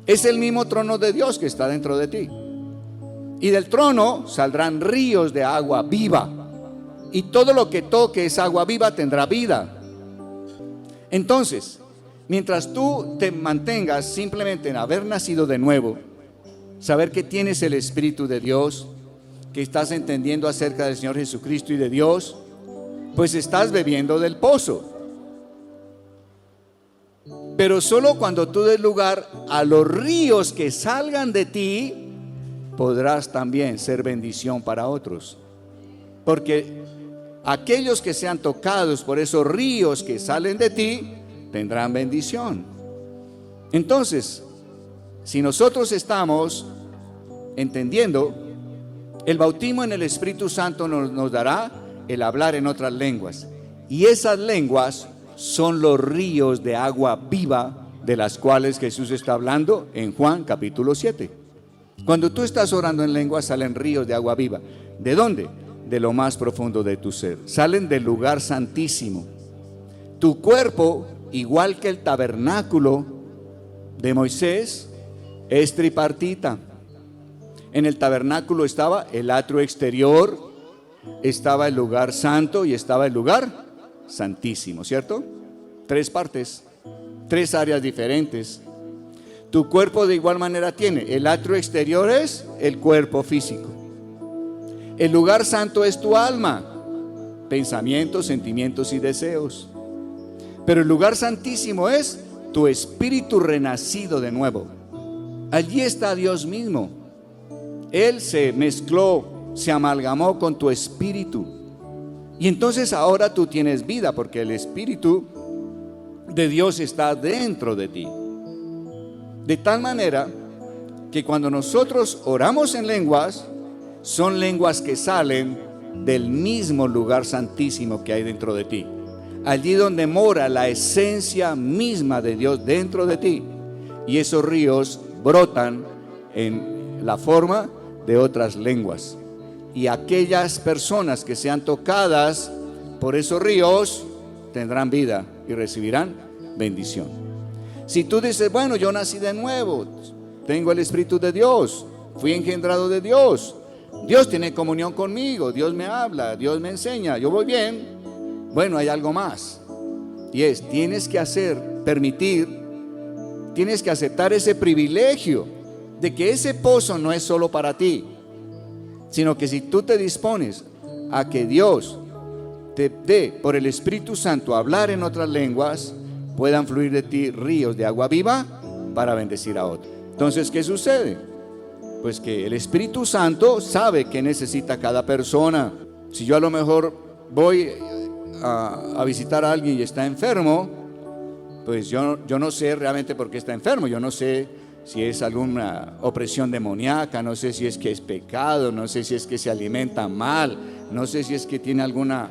[SPEAKER 1] Es el mismo trono de Dios que está dentro de ti. Y del trono saldrán ríos de agua viva. Y todo lo que toque esa agua viva tendrá vida. Entonces, mientras tú te mantengas simplemente en haber nacido de nuevo, saber que tienes el Espíritu de Dios, que estás entendiendo acerca del Señor Jesucristo y de Dios, pues estás bebiendo del pozo. Pero solo cuando tú des lugar a los ríos que salgan de ti, podrás también ser bendición para otros. Porque aquellos que sean tocados por esos ríos que salen de ti, tendrán bendición. Entonces, si nosotros estamos entendiendo, el bautismo en el Espíritu Santo nos dará el hablar en otras lenguas. Y esas lenguas son los ríos de agua viva de las cuales Jesús está hablando en Juan capítulo 7. Cuando tú estás orando en lenguas, salen ríos de agua viva. ¿De dónde? De lo más profundo de tu ser. Salen del lugar santísimo. Tu cuerpo, igual que el tabernáculo de Moisés, es tripartita. En el tabernáculo estaba el atrio exterior, estaba el lugar santo y estaba el lugar santísimo, ¿cierto? 3 partes, 3 áreas diferentes. Tu cuerpo de igual manera tiene: el atrio exterior es el cuerpo físico, el lugar santo es tu alma, pensamientos, sentimientos y deseos. Pero el lugar santísimo es tu espíritu renacido de nuevo. Allí está Dios mismo. Él se mezcló, se amalgamó con tu espíritu. Y entonces ahora tú tienes vida, porque el Espíritu de Dios está dentro de ti. De tal manera que cuando nosotros oramos en lenguas, son lenguas que salen del mismo lugar santísimo que hay dentro de ti. Allí donde mora la esencia misma de Dios dentro de ti. Y esos ríos brotan en la forma de otras lenguas. Y aquellas personas que sean tocadas por esos ríos tendrán vida y recibirán bendición. Si tú dices: bueno, yo nací de nuevo, tengo el Espíritu de Dios, fui engendrado de Dios, Dios tiene comunión conmigo, Dios me habla, Dios me enseña, yo voy bien. Bueno, hay algo más, y es: tienes que tienes que aceptar ese privilegio de que ese pozo no es solo para ti, sino que si tú te dispones a que Dios te dé por el Espíritu Santo a hablar en otras lenguas, puedan fluir de ti ríos de agua viva para bendecir a otros. Entonces, ¿qué sucede? Pues que el Espíritu Santo sabe qué necesita cada persona. Si yo a lo mejor voy a visitar a alguien y está enfermo, pues yo no sé realmente por qué está enfermo. Yo no sé si es alguna opresión demoníaca, no sé si es que es pecado, no sé si es que se alimenta mal, no sé si es que tiene alguna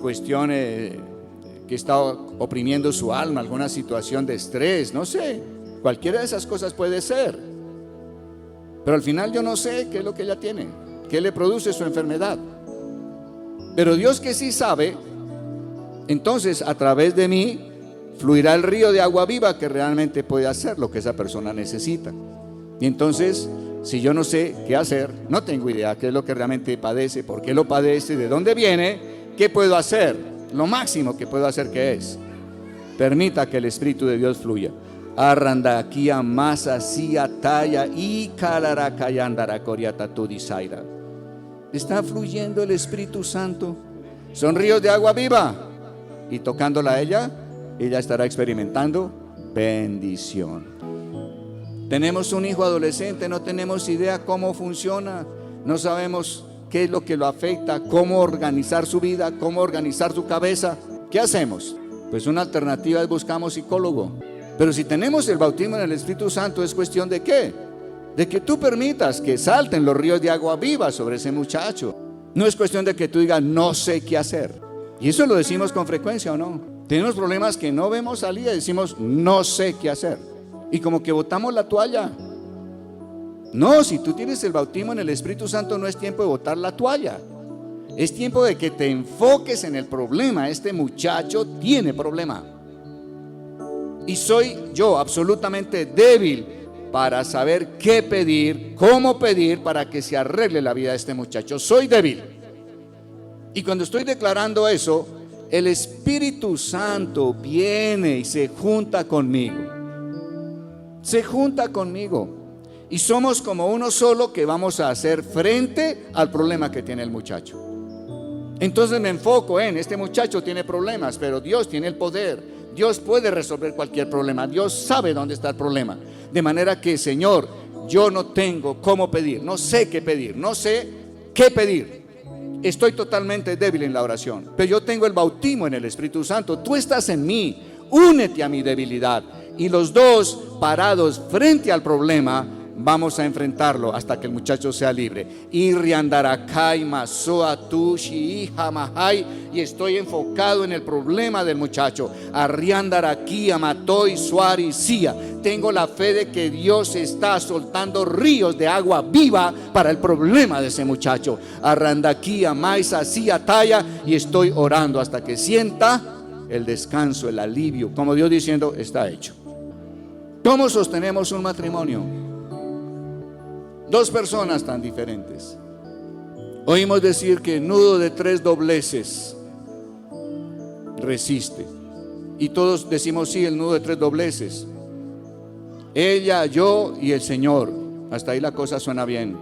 [SPEAKER 1] cuestión que está oprimiendo su alma, alguna situación de estrés, no sé. Cualquiera de esas cosas puede ser. Pero al final yo no sé qué es lo que ella tiene, qué le produce su enfermedad. Pero Dios, que sí sabe, entonces a través de mí fluirá el río de agua viva que realmente puede hacer lo que esa persona necesita. Y entonces, si yo no sé qué hacer, no tengo idea qué es lo que realmente padece, por qué lo padece, de dónde viene, qué puedo hacer. Lo máximo que puedo hacer, ¿qué es? Permita que el Espíritu de Dios fluya. Arrandaquía masa sia talla y calaracayandara coriata tudisaira. Está fluyendo el Espíritu Santo. Son ríos de agua viva. Y tocándola a ella estará experimentando bendición. Tenemos un hijo adolescente, no tenemos idea cómo funciona, no sabemos qué es lo que lo afecta, cómo organizar su vida, cómo organizar su cabeza. ¿Qué hacemos? Pues una alternativa es buscamos psicólogo. Pero si tenemos el bautismo en el Espíritu Santo, es cuestión de ¿qué? De que tú permitas que salten los ríos de agua viva sobre ese muchacho. No es cuestión de que tú digas no sé qué hacer. Y eso lo decimos con frecuencia, ¿o no? Tenemos problemas que no vemos salida y decimos no sé qué hacer. Y como que botamos la toalla. No, si tú tienes el bautismo en el Espíritu Santo, no es tiempo de botar la toalla. Es tiempo de que te enfoques en el problema. Este muchacho tiene problema. Y soy yo absolutamente débil para saber qué pedir, cómo pedir para que se arregle la vida de este muchacho. Soy débil. Y cuando estoy declarando eso, el Espíritu Santo viene y se junta conmigo. Se junta conmigo. Y somos como uno solo que vamos a hacer frente al problema que tiene el muchacho. Entonces me enfoco en, este muchacho tiene problemas, pero Dios tiene el poder. Dios puede resolver cualquier problema. Dios sabe dónde está el problema. De manera que, Señor, yo no tengo cómo pedir, no sé qué pedir, no sé qué pedir. Estoy totalmente débil en la oración, pero yo tengo el bautismo en el Espíritu Santo. Tú estás en mí, únete a mi debilidad. Y los dos, parados frente al problema, vamos a enfrentarlo hasta que el muchacho sea libre. Y estoy enfocado en el problema del muchacho. Tengo la fe de que Dios está soltando ríos de agua viva para el problema de ese muchacho. Y estoy orando hasta que sienta el descanso, el alivio, como Dios diciendo, está hecho. ¿Cómo sostenemos un matrimonio? Dos personas tan diferentes. Oímos decir que nudo de 3 dobleces resiste. Y todos decimos sí, el nudo de 3 dobleces. Ella, yo y el Señor. Hasta ahí la cosa suena bien.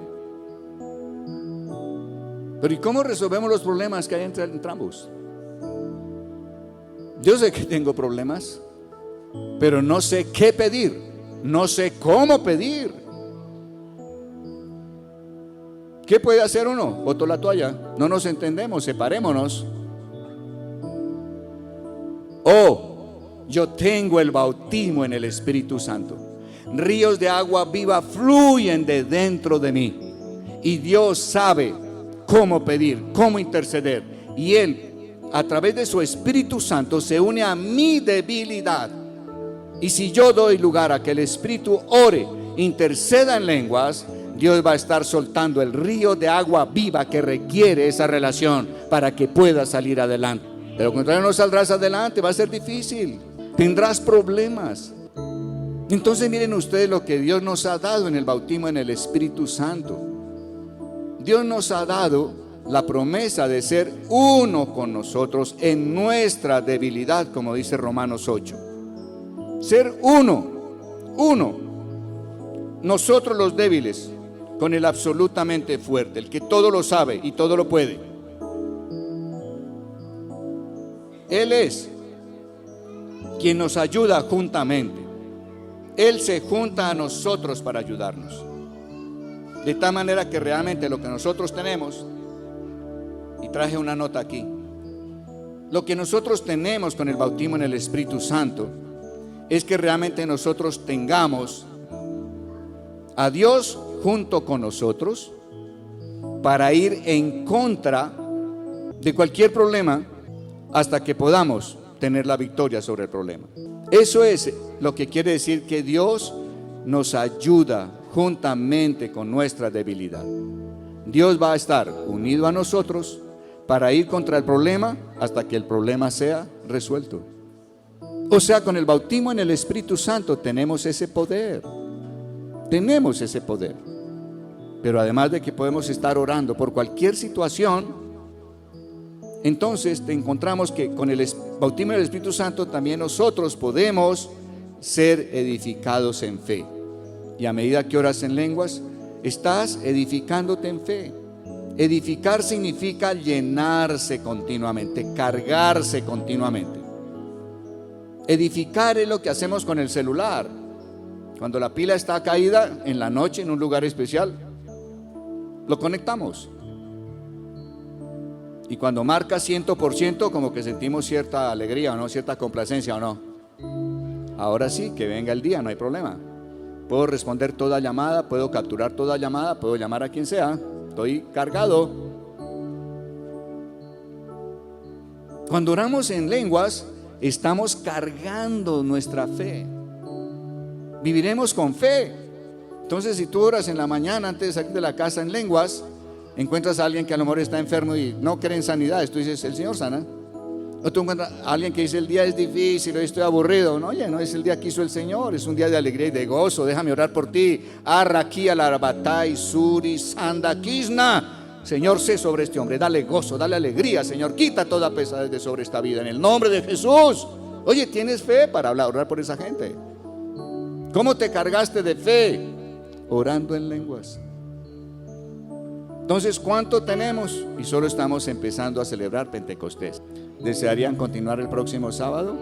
[SPEAKER 1] Pero ¿y cómo resolvemos los problemas que hay entre ambos? Yo sé que tengo problemas, pero no sé qué pedir. No sé cómo pedir. ¿Qué puede hacer uno? Boto la toalla. No nos entendemos, separémonos. Yo tengo el bautismo en el Espíritu Santo. Ríos de agua viva fluyen de dentro de mí. Y Dios sabe cómo pedir, cómo interceder. Y Él, a través de su Espíritu Santo, se une a mi debilidad. Y si yo doy lugar a que el Espíritu ore, interceda en lenguas, Dios va a estar soltando el río de agua viva que requiere esa relación para que pueda salir adelante. Pero cuando no saldrás adelante, va a ser difícil. Tendrás problemas. Entonces miren ustedes lo que Dios nos ha dado en el bautismo en el Espíritu Santo. Dios nos ha dado la promesa de ser uno con nosotros en nuestra debilidad, como dice Romanos 8. Ser uno. Nosotros los débiles con el absolutamente fuerte, el que todo lo sabe y todo lo puede. Él es quien nos ayuda juntamente. Él se junta a nosotros para ayudarnos. De tal manera que realmente lo que nosotros tenemos, y traje una nota aquí, Lo que nosotros tenemos con el bautismo en el Espíritu Santo es que realmente nosotros tengamos a Dios junto con nosotros para ir en contra de cualquier problema hasta que podamos tener la victoria sobre el problema. Eso es lo que quiere decir que Dios nos ayuda juntamente con nuestra debilidad. Dios va a estar unido a nosotros para ir contra el problema hasta que el problema sea resuelto. O sea, con el bautismo en el Espíritu Santo tenemos ese poder. Tenemos ese poder. Pero además de que podemos estar orando por cualquier situación, entonces te encontramos que con el bautismo en el Espíritu Santo también nosotros podemos ser edificados en fe. Y a medida que oras en lenguas, estás edificándote en fe. Edificar significa llenarse continuamente, cargarse continuamente. Edificar es lo que hacemos con el celular. Cuando la pila está caída en la noche en un lugar especial, lo conectamos. Y cuando marca 100%, como que sentimos cierta alegría o no, cierta complacencia o no. Ahora sí, que venga el día, no hay problema. Puedo responder toda llamada, puedo capturar toda llamada, puedo llamar a quien sea. Estoy cargado. Cuando oramos en lenguas, estamos cargando nuestra fe. Viviremos con fe. Entonces, si tú oras en la mañana antes de salir de la casa en lenguas, encuentras a alguien que a lo mejor está enfermo y no cree en sanidades, tú dices, el Señor sana. O tú encuentras a alguien que dice, el día es difícil, hoy estoy aburrido. No, oye, no es el día que hizo el Señor, es un día de alegría y de gozo. Déjame orar por ti. Arraquía la batay, suri, sanda, kisna. Señor, sé sobre este hombre, dale gozo, dale alegría, Señor. Quita toda pesadez de sobre esta vida en el nombre de Jesús. Oye, ¿tienes fe para orar por esa gente? ¿Cómo te cargaste de fe? Orando en lenguas. Entonces, ¿cuánto tenemos? Y solo estamos empezando a celebrar Pentecostés. ¿Desearían continuar el próximo sábado?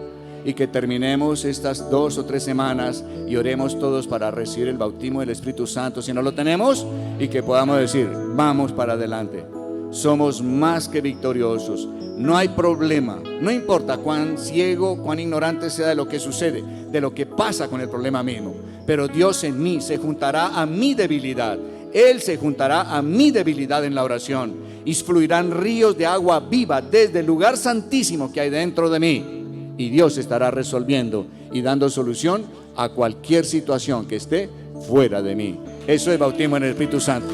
[SPEAKER 1] Y que terminemos estas 2 o 3 semanas y oremos todos para recibir el bautismo del Espíritu Santo si no lo tenemos, y que podamos decir, vamos para adelante. Somos más que victoriosos. No hay problema. No importa cuán ciego, cuán ignorante sea de lo que sucede, de lo que pasa con el problema mismo. Pero Dios en mí se juntará a mi debilidad. Él se juntará a mi debilidad en la oración y fluirán ríos de agua viva desde el lugar santísimo que hay dentro de mí. Y Dios estará resolviendo y dando solución a cualquier situación que esté fuera de mí. Eso es bautismo en el Espíritu Santo.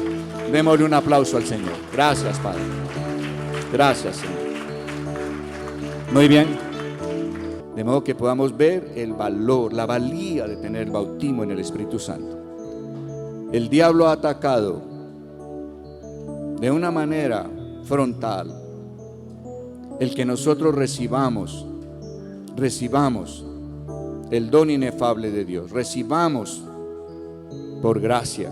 [SPEAKER 1] Démosle un aplauso al Señor. Gracias, Padre. Gracias, Señor. Muy bien. De modo que podamos ver el valor, la valía de tener el bautismo en el Espíritu Santo. El diablo ha atacado de una manera frontal el que nosotros recibamos el don inefable de Dios, recibamos por gracia.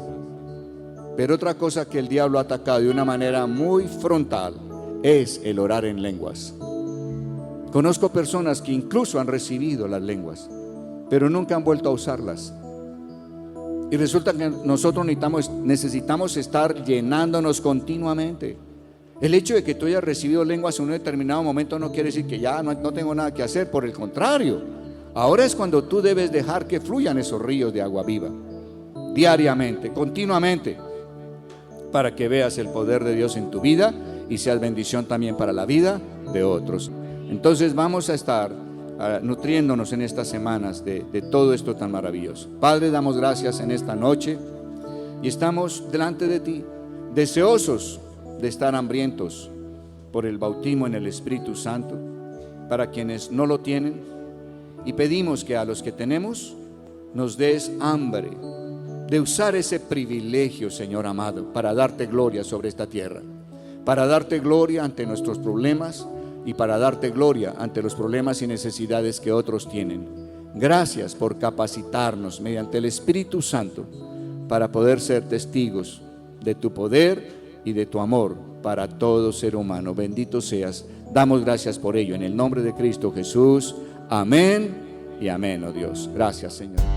[SPEAKER 1] Pero otra cosa que el diablo ha atacado de una manera muy frontal es el orar en lenguas. Conozco personas que incluso han recibido las lenguas, pero nunca han vuelto a usarlas. Y resulta que nosotros necesitamos estar llenándonos continuamente. El hecho de que tú hayas recibido lenguas en un determinado momento no quiere decir que ya no tengo nada que hacer. Por el contrario, ahora es cuando tú debes dejar que fluyan esos ríos de agua viva, diariamente, continuamente, para que veas el poder de Dios en tu vida y seas bendición también para la vida de otros. Entonces vamos a estar nutriéndonos en estas semanas de todo esto tan maravilloso. Padre, damos gracias en esta noche y estamos delante de ti, deseosos de estar hambrientos por el bautismo en el Espíritu Santo para quienes no lo tienen, y pedimos que a los que tenemos nos des hambre de usar ese privilegio, Señor amado, para darte gloria sobre esta tierra, para darte gloria ante nuestros problemas y para darte gloria ante los problemas y necesidades que otros tienen. Gracias por capacitarnos mediante el Espíritu Santo para poder ser testigos de tu poder y de tu amor para todo ser humano. Bendito seas. Damos gracias por ello en el nombre de Cristo Jesús. Amén y amén, oh Dios. Gracias, Señor.